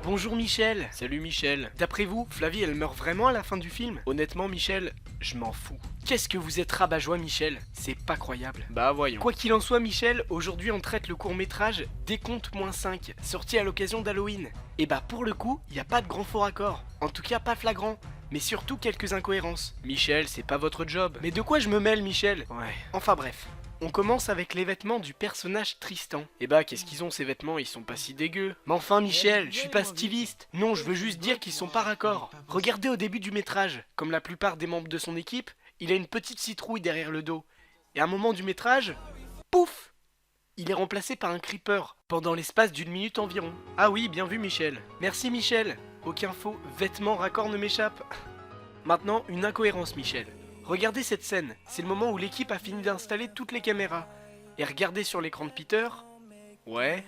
Bonjour Michel. Salut Michel. D'après vous, Flavie elle meurt vraiment à la fin du film? Honnêtement Michel, je m'en fous. Qu'est-ce que vous êtes rabat-joie Michel? C'est pas croyable. Bah voyons. Quoi qu'il en soit Michel, aujourd'hui on traite le court-métrage Décompte -5, sorti à l'occasion d'Halloween. Et bah pour le coup, y a pas de grand faux raccord. En tout cas pas flagrant. Mais surtout quelques incohérences. Michel, c'est pas votre job. Mais de quoi je me mêle Michel? Ouais. Enfin bref. On commence avec les vêtements du personnage Tristan. Et bah qu'est-ce qu'ils ont ces vêtements, ils sont pas si dégueux. Mais enfin Michel, je suis pas styliste. Non, je veux juste dire qu'ils sont pas raccords. Regardez au début du métrage, comme la plupart des membres de son équipe, il a une petite citrouille derrière le dos. Et à un moment du métrage, pouf, il est remplacé par un creeper, pendant l'espace d'1 minute environ. Ah oui, bien vu Michel. Merci Michel. Aucun faux vêtement raccord ne m'échappe. Maintenant, une incohérence Michel. Regardez cette scène, c'est le moment où l'équipe a fini d'installer toutes les caméras. Et regardez sur l'écran de Peter... Ouais...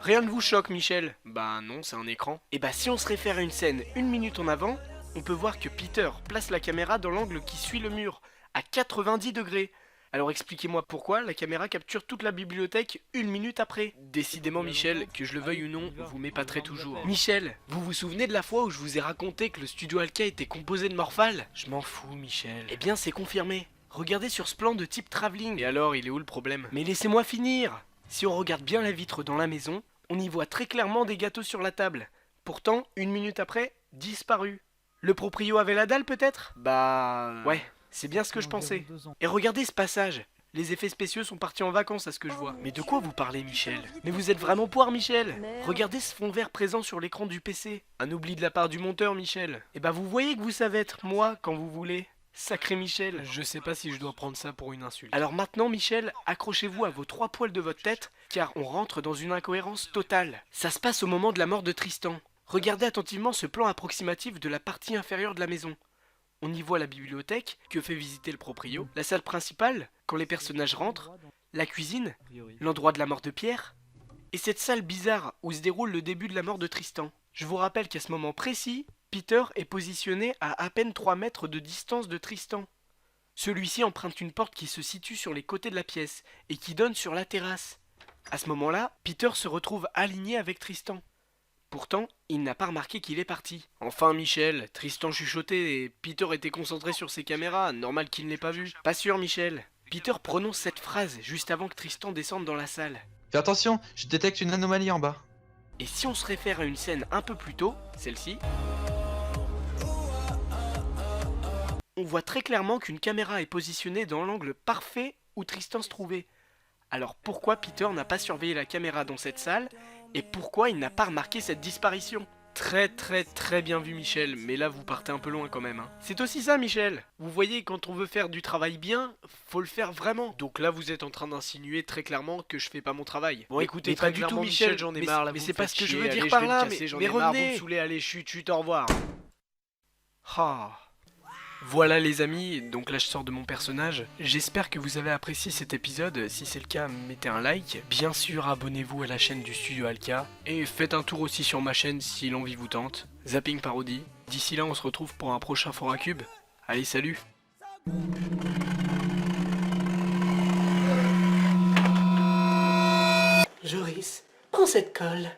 Rien ne vous choque Michel? Bah non, c'est un écran. Et bah si on se réfère à une scène 1 minute en avant, on peut voir que Peter place la caméra dans l'angle qui suit le mur, à 90 degrés. Alors expliquez-moi pourquoi la caméra capture toute la bibliothèque 1 minute après. Décidément Michel, que je le veuille ou non, vous m'épaterez toujours. Michel, vous vous souvenez de la fois où je vous ai raconté que le studio Alka était composé de Morphal? Je m'en fous Michel. Eh bien c'est confirmé. Regardez sur ce plan de type travelling. Et alors, il est où le problème? Mais laissez-moi finir. Si on regarde bien la vitre dans la maison, on y voit très clairement des gâteaux sur la table. Pourtant, 1 minute après, disparu. Le proprio avait la dalle peut-être? Bah... Ouais. C'est bien ce que je pensais. Et regardez ce passage. Les effets spéciaux sont partis en vacances à ce que je vois. Mais de quoi vous parlez Michel? Mais vous êtes vraiment poire Michel. Regardez ce fond vert présent sur l'écran du PC. Un oubli de la part du monteur Michel. Et bah vous voyez que vous savez être moi quand vous voulez. Sacré Michel. Je sais pas si je dois prendre ça pour une insulte. Alors maintenant Michel, accrochez-vous à vos 3 poils de votre tête, car on rentre dans une incohérence totale. Ça se passe au moment de la mort de Tristan. Regardez attentivement ce plan approximatif de la partie inférieure de la maison. On y voit la bibliothèque, que fait visiter le proprio, la salle principale, quand les personnages rentrent, la cuisine, l'endroit de la mort de Pierre, et cette salle bizarre où se déroule le début de la mort de Tristan. Je vous rappelle qu'à ce moment précis, Peter est positionné à peine 3 mètres de distance de Tristan. Celui-ci emprunte une porte qui se situe sur les côtés de la pièce et qui donne sur la terrasse. À ce moment-là, Peter se retrouve aligné avec Tristan. Pourtant, il n'a pas remarqué qu'il est parti. Enfin Michel, Tristan chuchotait et Peter était concentré sur ses caméras, normal qu'il ne l'ait pas vu. Pas sûr Michel. Peter prononce cette phrase juste avant que Tristan descende dans la salle. Fais attention, je détecte une anomalie en bas. Et si on se réfère à une scène un peu plus tôt, celle-ci, on voit très clairement qu'une caméra est positionnée dans l'angle parfait où Tristan se trouvait. Alors pourquoi Peter n'a pas surveillé la caméra dans cette salle et pourquoi il n'a pas remarqué cette disparition? Très bien vu Michel, mais là vous partez un peu loin quand même. Hein. C'est aussi ça Michel. Vous voyez, quand on veut faire du travail bien, faut le faire vraiment. Donc là vous êtes en train d'insinuer très clairement que je fais pas mon travail. Bon écoutez, pas du tout Michel, j'en ai marre là. Mais c'est pas ce que je veux dire par là, mais revenez. Vous me saoulez, allez chut, au revoir. Ah. Voilà les amis, donc là je sors de mon personnage. J'espère que vous avez apprécié cet épisode. Si c'est le cas, mettez un like. Bien sûr, abonnez-vous à la chaîne du studio Alka. Et faites un tour aussi sur ma chaîne si l'envie vous tente. Zapping Parodie. D'ici là, on se retrouve pour un prochain Foracube. Allez, salut! Joris, prends cette colle.